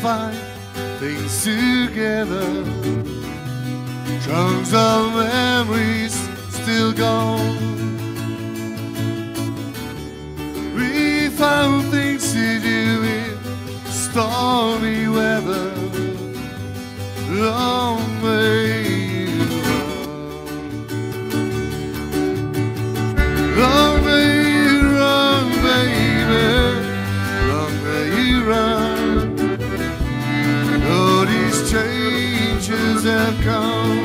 find things together. Chunks of memories still gone. We found things to do in stormy weather. Long way you run. Long way you run, baby. Long way you run. All these changes have come.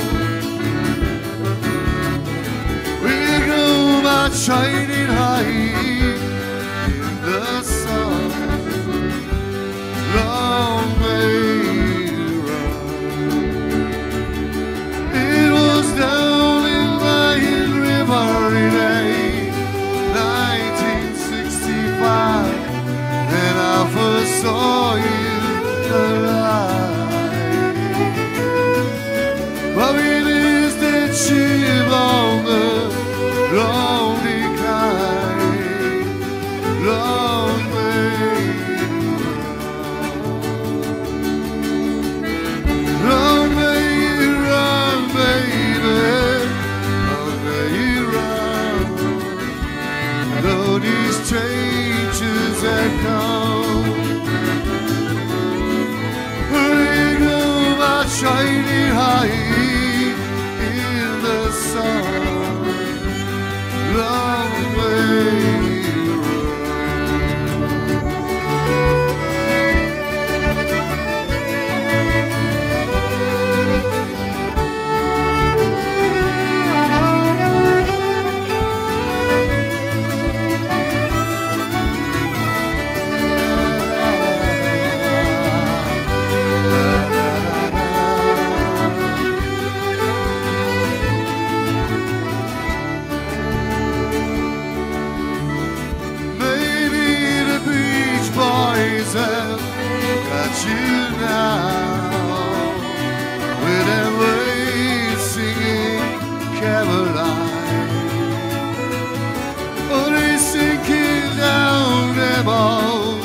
We go by shining high in the sun. Long way you run. It was down in the river in 1965 when I first saw you alive. But it is that ship on the lonely climb, long way you run. Long way you run, baby, long way you run. Though these changes have come, shining high in the sun. Long way you got you now, with that way singing Caroline. Oh, they sinking down them old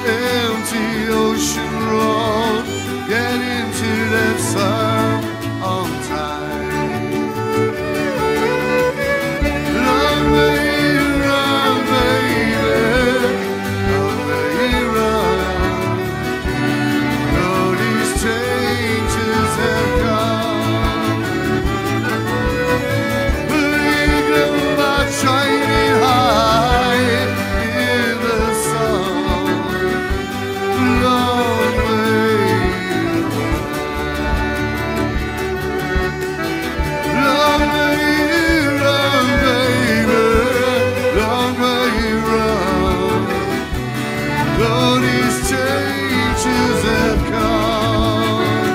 empty ocean road, get into that sun on time. Long way you run, baby. Long way you run. Changes have come. We go by shining high in the sun. Long way you run. Long way you run, baby. Long way you run. All these changes have come.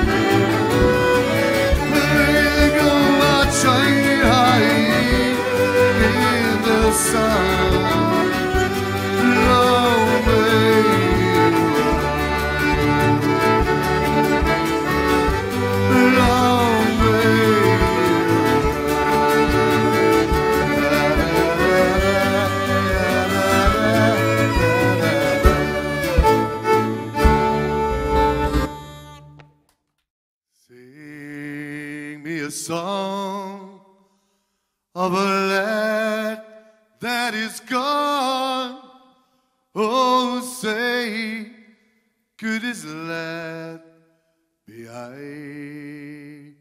Shining high in the sun. Long way you run. Long way Sing me a song of a lad that is gone. Oh, say, could this lad behind?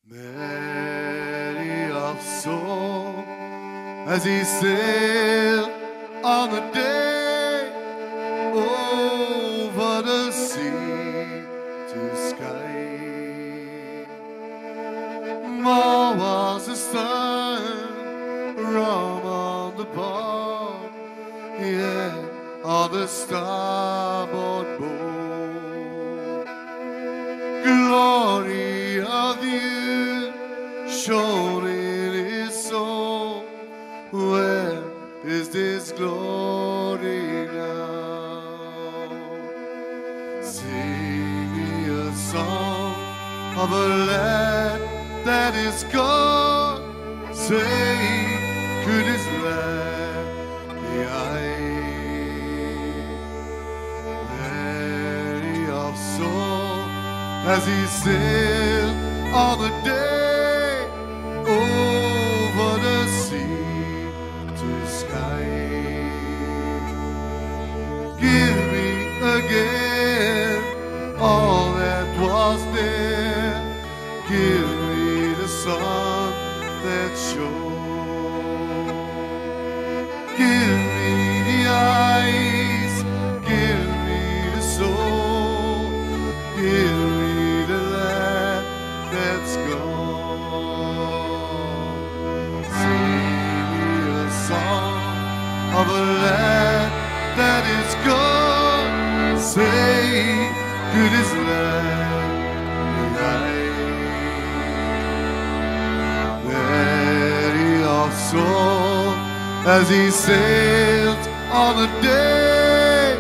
Many of soul as he sailed on the day over the sea to sky. More was the sun, rum on the pond, yeah, on the starboard bow. Glory of you shone in his soul. Where is this glory now? Sing me a song of a lad that is gone. Say, could his land be I? There as he sailed on the day over the sea to sky. Give me again all that was there. Give me the sun that shone. Give me the eyes. Give me the soul. Give me the land that's gone. Sing me a song of a land that is gone. Say, good is land behind. Very of soul as he sailed on a day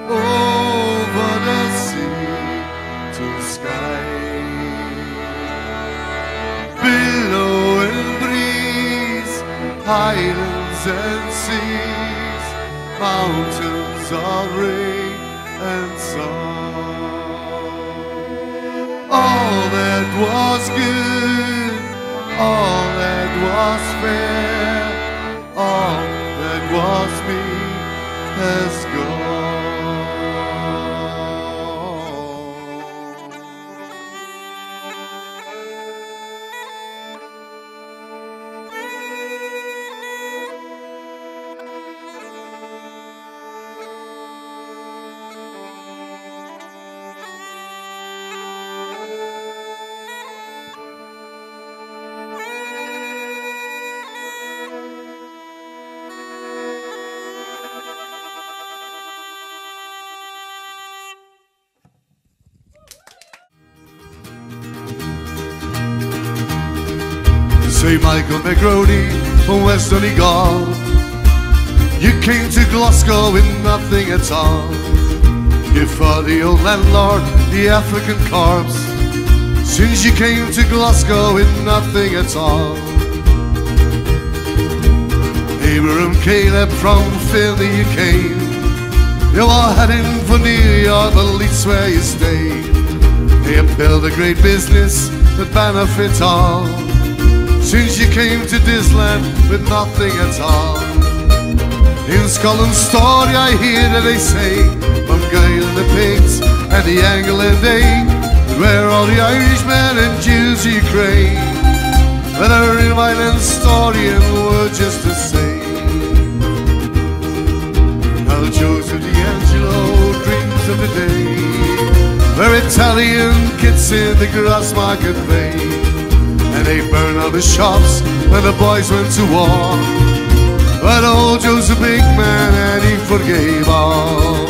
over the sea to sky. Billow and breeze, highlands and seas, mountains of rain and sun. All that was good, all that was fair, all that was me has gone. Say Michael McGrody from West Donegal, you came to Glasgow with nothing at all. You fought the old landlord, the African corpse, since you came to Glasgow with nothing at all. Abraham Caleb from Philly you came, you were heading for New York, the least where you stayed. You built a great business that benefits all, since you came to this land with nothing at all. In Scotland's story I hear that they say, from Gael and the Pigs and the Angle and Dane, where all the Irishmen and Jews you crave. But a real violent story and we're just the same. Now Joseph D'Angelo dreams of the day where Italian kids in the grass market play, and they burn all the shops when the boys went to war. But old Joe's a big man and he forgave all.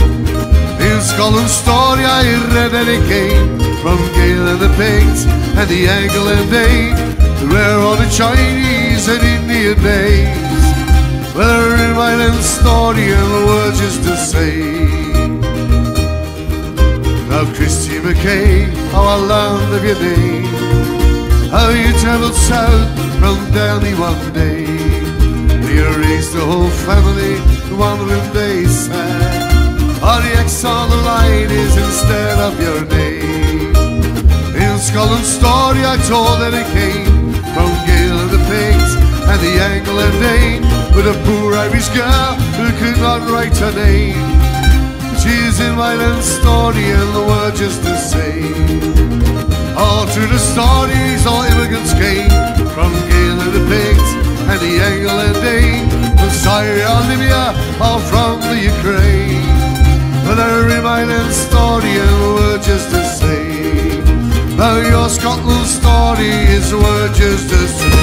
In Scotland's story I read that he came from Gael and the Pigs and the Angle and Dane, where all the Chinese and Indian days. Well, a real violent story and we're just the same. Now Christy McKay, how I learned of your name, how you travelled south from Delhi one day. You raised the whole family, one room they said. All the X on the line is instead of your name. In Scotland's story I told that it came from Gael and the Pigs and the Angle and Dane, with a poor Irish girl who could not write her name. She's in my land story and the word just the same. All through the stories all immigrants came from Gael and the Pigs and the Angle and Dane, from Syria, Libya, or from the Ukraine. But they're in my land story and we're just the same. Now your Scotland story is we're just the same.